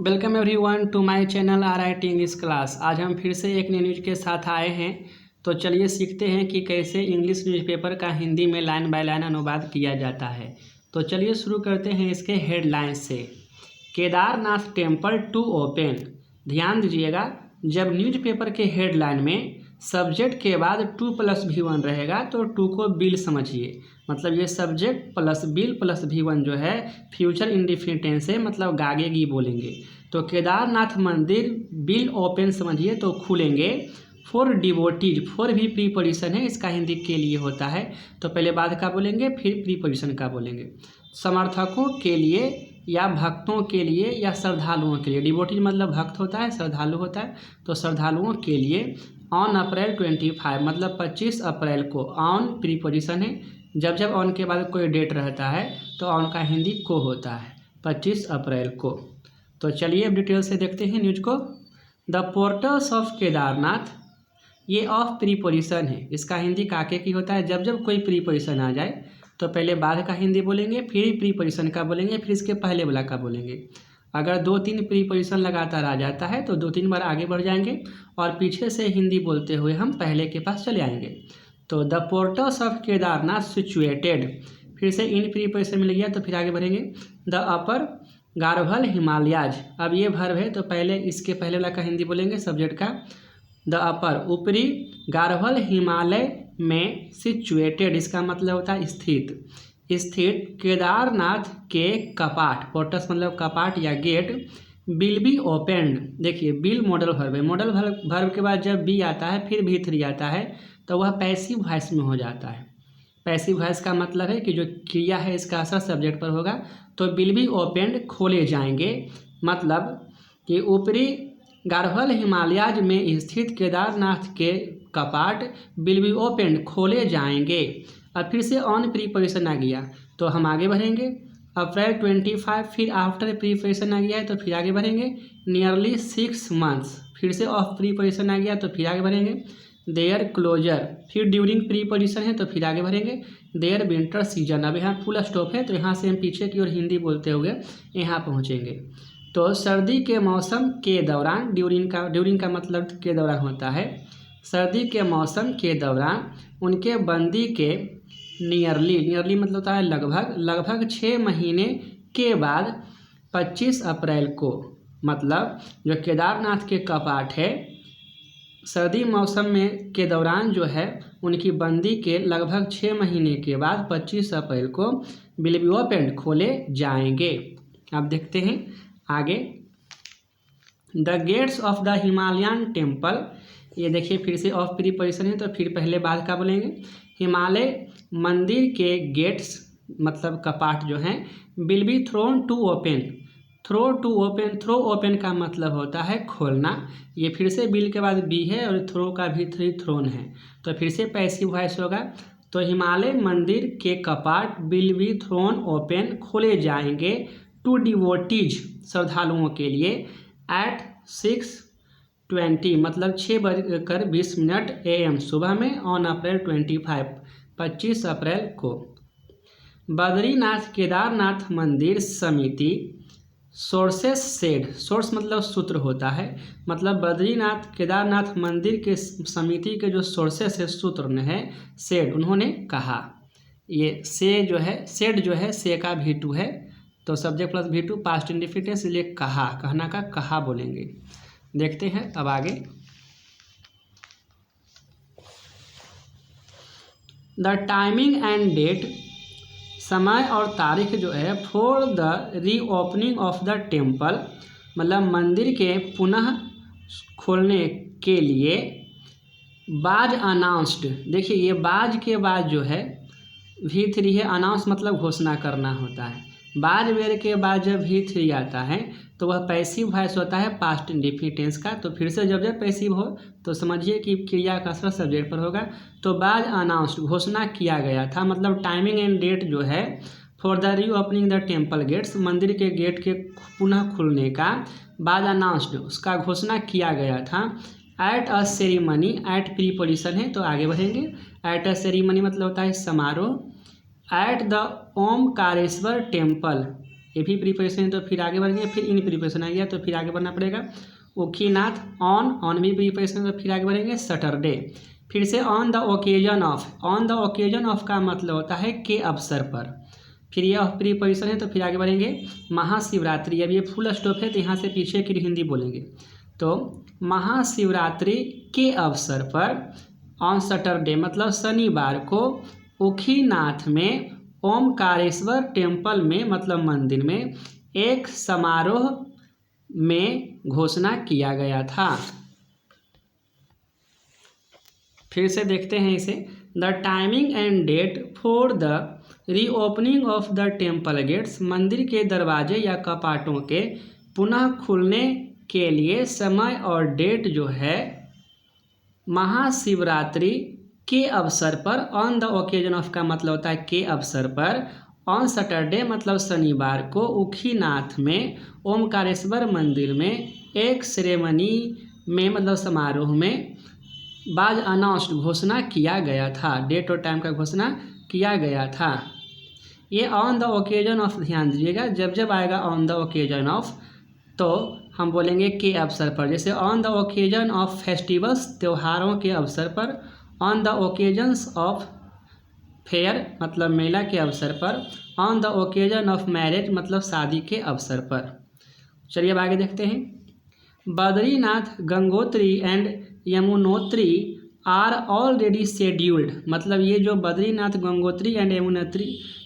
Welcome everyone to my channel RIT English class. आज हम फिर से एक नई न्यूज़ के साथ आए हैं। तो चलिए सीखते हैं कि कैसे इंग्लिश न्यूज़पेपर का हिंदी में लाइन बाय लाइन अनुवाद किया जाता है। तो चलिए शुरू करते हैं इसके हेडलाइन से। Kedarnath temple to open. ध्यान दीजिएगा, जब न्यूज़पेपर के हेडलाइन में सब्जेक्ट के बाद 2+V1 रहेगा तो 2 को बिल समझिए। मतलब ये subject plus bill plus V1 जो है फ्यूचर इंडेफिनिट टेंस है, मतलब गागेगी बोलेंगे। तो केदारनाथ मंदिर बिल ओपन समझिए तो खुलेंगे। फॉर डिवोटीज, फॉर भी प्रीपोजिशन है, इसका हिंदी के लिए होता है। तो पहले बाद का बोलेंगे फिर प्रीपोजिशन का बोलेंगे। समर्थकों के लिए या भक्तों के लिए या श्रद्धालुओं के लिए। डिवोटीज मतलब भक्त होता है, श्रद्धालु होता है। तो श्रद्धालुओं के लिए ऑन अप्रैल 25 मतलब 25 अप्रैल को। ऑन प्रीपोजिशन है, जब जब ऑन के बाद कोई डेट रहता है तो ऑन का हिंदी को होता है, 25 अप्रैल को। तो चलिए अब डिटेल से देखते हैं न्यूज को। द पोर्टल्स ऑफ केदारनाथ, ये ऑफ प्रीपोजिशन है, इसका हिंदी काके की होता है। जब जब कोई प्रीपोजिशन आ जाए तो पहले बाद का हिंदी बोलेंगे, फिर प्रीपोजिशन का बोलेंगे, फिर इसके पहले वाला का बोलेंगे। अगर 2-3 प्रीपोजिशन लगातार आ जाता है तो 2-3 बार आगे बढ़ जाएंगे और पीछे से हिंदी बोलते हुए हम पहले के पास चले आएंगे। तो the portals of Kedarnath situated, फिर से इन प्रीपोजिशन मिल गया तो फिर आगे बढ़ेंगे। द अपर गारवल हिमालयाज, अब ये वर्ब है तो पहले इसके पहले वाला का हिंदी बोलेंगे सब्जेक्ट का। द अपर ऊपरी, गारवल हिमालय में, सिचुएटेड इसका मतलब होता है स्थित। स्थित केदारनाथ के कपाट, पोर्टस मतलब कपाट या गेट, बिल बी ओपेंड। देखिए बिल मॉडल वर्ब है, मॉडल वर्ब के बाद जब बी आता है फिर V3 आता है तो वह पैसिव वॉइस में हो जाता है। पैसिव वॉइस का मतलब है कि जो क्रिया है इसका असर सब्जेक्ट पर होगा। तो बिल बी ओपेंड खोले जाएंगे, मतलब कि ऊपरी गारवल हिमालयाज में स्थित केदारनाथ के कपाट बिल बी ओपेंड खोले जाएंगे। अब फिर से ऑन प्रीपोजिशन आ गया तो हम आगे बढ़ेंगे। अप्रैल 25, फिर आफ्टर प्रीपोजिशन आ गया है तो फिर आगे बढ़ेंगे। नियरली 6 मंथ्स, फिर से ऑफ प्रीपोजिशन आ गया तो फिर आगे बढ़ेंगे। देयर क्लोजर, फिर ड्यूरिंग प्रीपोजिशन है तो फिर आगे बढ़ेंगे। देयर विंटर सीजन, अब यहाँ फुल स्टॉप है तो यहाँ से हम पीछे की ओर हिंदी बोलते हुए यहाँ पहुँचेंगे। तो सर्दी के मौसम के दौरान, ड्यूरिंग का मतलब के दौरान होता है। सर्दी के मौसम के दौरान उनके बंदी के नियरली मतलब होता है लगभग 6 महीने के बाद 25 अप्रैल को, मतलब जो केदारनाथ के कपाट है सर्दी मौसम में के दौरान जो है उनकी बंदी के लगभग 6 महीने के बाद 25 अप्रैल को विल बी ओपेंड खोले जाएंगे। अब देखते हैं आगे। The gates of the Himalayan temple, ये देखिए फिर से ऑफ प्रीपोजिशन है तो फिर पहले बाद का बोलेंगे। हिमालय मंदिर के गेट्स मतलब कपाट जो हैं will be thrown to open. Throw open का मतलब होता है खोलना। ये फिर से बिल के बाद बी है और थ्रो का भी थ्रोन है तो फिर से पैसिव वॉइस होगा। तो हिमालय मंदिर के कपाट विल बी थ्रोन ओपन खोले जाएंगे टू डिवोटीज श्रद्धालुओं के लिए एट 6:20 मतलब 6:20 AM सुबह में ऑन अप्रैल 25 अप्रैल को। बद्रीनाथ केदारनाथ मंदिर समिति सोर्सेस सेड, सोर्स मतलब सूत्र होता है, मतलब बद्रीनाथ केदारनाथ मंदिर के समिति के जो सोर्सेस है सूत्र है सेड, उन्होंने कहा। ये से जो है सेड जो है से का V2 है तो subject plus V2 past indefinite है, इसलिए कहा, कहना का कहा बोलेंगे। देखते हैं अब आगे। द टाइमिंग एंड डेट, समय और तारीख जो है for the reopening of the temple मतलब मंदिर के पुनः खोलने के लिए। बाज अनाउंस्ड, देखिए ये बाज के बाद जो है V3 है, अनाउंस मतलब घोषणा करना होता है। बाज वेर के बाद जब V3 आता है तो वह पैसिव वॉइस होता है पास्ट इंडेफिनिट टेंस का। तो फिर से जब पैसिव हो तो समझिए कि क्रिया का असर सब्जेक्ट पर होगा। तो बाज अनाउंस्ड घोषणा किया गया था, मतलब टाइमिंग एंड डेट जो है for the reopening the temple gates मंदिर के गेट के पुनः खुलने का। बाज अनाउंस्ड उसका घोषणा किया गया था। At a ceremony, at preposition है तो आगे बढ़ेंगे। एट अ सेरेमनी मतलब होता है समारोह। एट द ओमकारेश्वर टेम्पल, ये भी प्रीपोजिशन है तो फिर आगे बढ़ेंगे, फिर इन प्रीपोजिशन आ गया तो फिर आगे बढ़ना पड़ेगा। ओखीनाथ, ऑन भी प्रीपोजिशन तो फिर आगे बढ़ेंगे। सैटरडे, फिर से on the occasion of, on the occasion of का मतलब होता है के अवसर पर, फिर ये प्रीपोजिशन है तो फिर आगे बढ़ेंगे। महाशिवरात्रि, अब ये फुल स्टॉप है तो यहाँ से पीछे की हिंदी बोलेंगे। तो महाशिवरात्रि के अवसर पर, ऑन सैटरडे मतलब शनिवार को, ओखीनाथ में ओमकारेश्वर टेम्पल में मतलब मंदिर में एक समारोह में घोषणा किया गया था। फिर से देखते हैं इसे। The timing and date for the reopening of the temple gates, मंदिर के दरवाजे या कपाटों के पुनः खुलने के लिए समय और डेट जो है महाशिवरात्रि के अवसर पर, ऑन द ओकेजन ऑफ का मतलब होता है के अवसर पर, ऑन सैटरडे मतलब शनिवार को ओखीनाथ में ओमकारेश्वर मंदिर में एक सेरेमनी में मतलब समारोह में बाज अनाउंस्ड घोषणा किया गया था, डेट और टाइम का घोषणा किया गया था। ये ऑन द ओकेजन ऑफ ध्यान दीजिएगा, जब जब आएगा ऑन द ओकेजन ऑफ तो हम बोलेंगे के अवसर पर। जैसे on the occasion of festivals, त्योहारों के अवसर पर, on the occasions of fair मतलब मेला के अवसर पर, on the occasion of marriage मतलब शादी के अवसर पर। चलिए अब आगे देखते हैं। Badrinath, Gangotri and Yamunotri are already scheduled, मतलब ये जो बद्रीनाथ, गंगोत्री एंड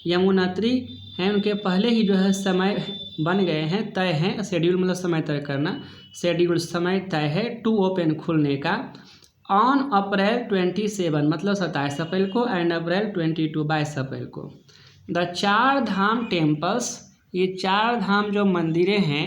यमुनोत्री हैं उनके पहले ही जो है समय बन गए हैं, तय हैं। शेड्यूल मतलब समय तय करना, शेड्यूल समय तय है टू ओपन खुलने का, ऑन अप्रैल 27 मतलब 27 अप्रैल को, एंड अप्रैल 22 22 अप्रैल को। द चार धाम टेम्पल्स, ये चार धाम जो मंदिरें हैं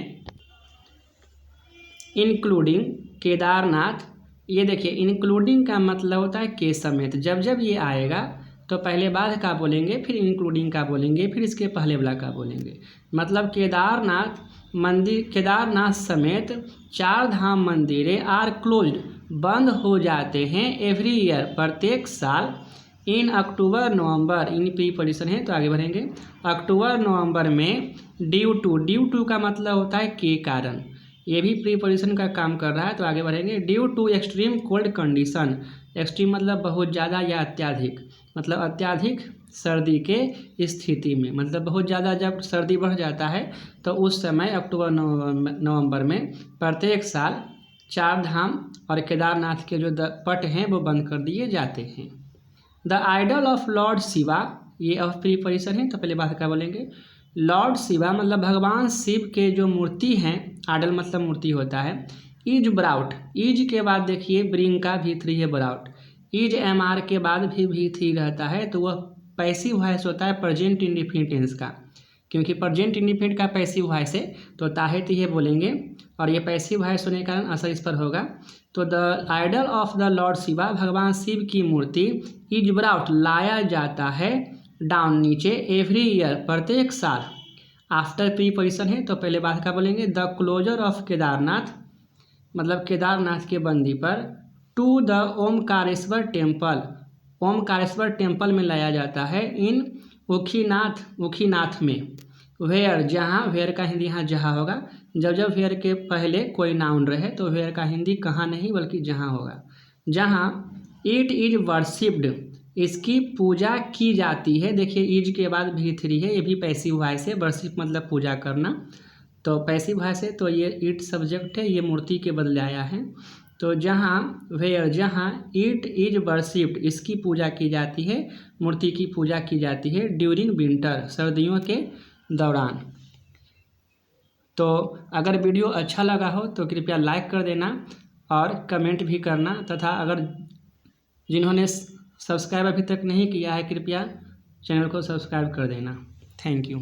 इंक्लूडिंग केदारनाथ, ये देखिए इंक्लूडिंग का मतलब होता है के समेत, जब जब ये आएगा तो पहले बाद का बोलेंगे, फिर इंक्लूडिंग का बोलेंगे, फिर इसके पहले वाला का बोलेंगे। मतलब केदारनाथ मंदिर, केदारनाथ समेत चार धाम मंदिरें आर क्लोज्ड बंद हो जाते हैं एवरी ईयर प्रत्येक साल, इन अक्टूबर नवंबर, इन प्रीपोजिशन है तो आगे बढ़ेंगे। अक्टूबर नवंबर में ड्यू टू का मतलब होता है के कारण, ये भी प्रीपोजिशन का काम कर रहा है तो आगे बढ़ेंगे। Due to extreme cold condition, extreme मतलब बहुत ज़्यादा या अत्याधिक, मतलब अत्याधिक सर्दी के स्थिति में, मतलब बहुत ज़्यादा जब सर्दी बढ़ जाता है तो उस समय अक्टूबर नवंबर में प्रत्येक साल चार धाम और केदारनाथ के जो पट हैं वो बंद कर दिए जाते हैं। The idol of lord Shiva, ये ऑफ प्रीपोजिशन है तो पहले बात क्या बोलेंगे। लॉर्ड शिवा मतलब भगवान शिव के जो मूर्ति हैं, आइडल मतलब मूर्ति होता है। इज ब्राउट, इज के बाद देखिए ब्रिंग का V3 है ब्राउट, इज MR के बाद भी V3 रहता है तो वह पैसिव वॉइस होता है प्रेजेंट इंडिफिनिट टेंस का, क्योंकि प्रेजेंट इंडिफिनिट का पैसिव वॉइस है तो ताहित ये बोलेंगे, और ये पैसिव वॉइस होने के कारण असर इस पर होगा। तो the idol of the lord Shiva, भगवान शिव की मूर्ति, इज ब्राउट लाया जाता है, डाउन नीचे, एवरी ईयर प्रत्येक साल, आफ्टर प्रीपोजिशन है तो पहले बात का बोलेंगे। द क्लोजर ऑफ केदारनाथ मतलब केदारनाथ के बंदी पर, to the Omkareshwar temple, Omkareshwar temple में लाया जाता है, इन ओखीनाथ में, वेयर जहाँ, वेयर का हिंदी यहाँ जहाँ होगा, जब जब वेयर के पहले कोई नाउन रहे तो वेयर का हिंदी कहाँ नहीं बल्कि जहाँ होगा, जहाँ इट इज वर्शिप्ड, इसकी पूजा की जाती है। देखिए इज के बाद V3 है, ये भी पैसिव वॉइस है, वर्शिप मतलब पूजा करना, तो पैसिव वॉइस है तो ये इट सब्जेक्ट है, ये मूर्ति के बदले आया है। तो जहाँ, वेयर जहाँ, इट इज वर्शिप्ड, इसकी पूजा की जाती है, मूर्ति की पूजा की जाती है, ड्यूरिंग विंटर सर्दियों के दौरान। तो अगर वीडियो अच्छा लगा हो तो कृपया लाइक कर देना और कमेंट भी करना, तथा अगर जिन्होंने सब्सक्राइब अभी तक नहीं किया है कृपया चैनल को सब्सक्राइब कर देना। Thank you.